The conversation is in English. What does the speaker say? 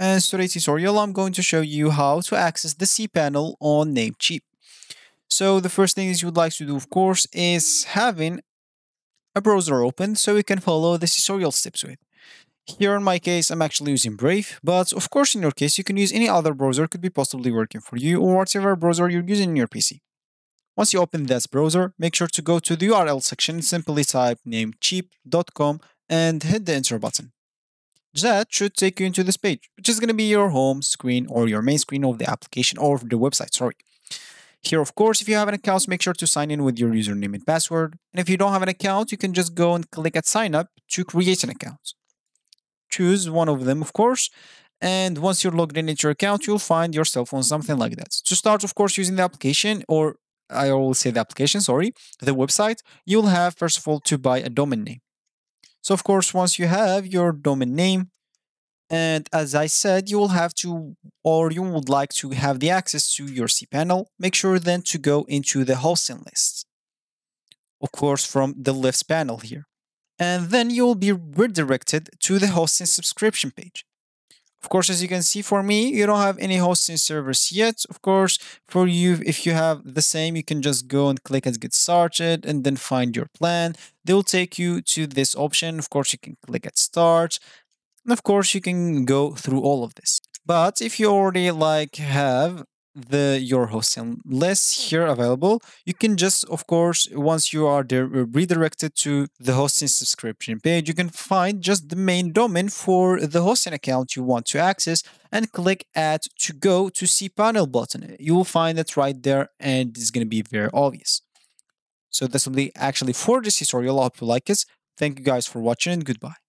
And today's tutorial, I'm going to show you how to access the cPanel on Namecheap. So the first thing is you would like to do, of course, is having a browser open so you can follow the tutorial steps with. Here in my case, I'm actually using Brave, but of course in your case, you can use any other browser could be possibly working for you or whatever browser you're using in your PC. Once you open this browser, make sure to go to the URL section, simply type namecheap.com and hit the enter button. That should take you into this page, which is going to be your home screen or your main screen of the application or the website, sorry. Here, of course, if you have an account, make sure to sign in with your username and password. And if you don't have an account, you can just go and click at sign up to create an account. Choose one of them, of course. And once you're logged in into your account, you'll find yourself on something like that. To start, of course, using the application, or I will say the application, sorry, the website, you'll have, first of all, to buy a domain name. So, of course, once you have your domain name, and as I said, you will have to, or you would like to have the access to your cPanel, make sure then to go into the hosting list. Of course, from the left panel here. And then you will be redirected to the hosting subscription page. Of course, as you can see, for me, you don't have any hosting service yet. Of course, for you, if you have the same, you can just go and click at get started and then find your plan. They will take you to this option. Of course, you can click at start. And of course, you can go through all of this. But if you already have your hosting list here available, you can just, of course, once you are redirected to the hosting subscription page, you can find just the main domain for the hosting account you want to access and click at to go to cPanel button. You will find it right there and it's going to be very obvious. So this will be actually for this tutorial. I hope you like it. Thank you guys for watching and goodbye.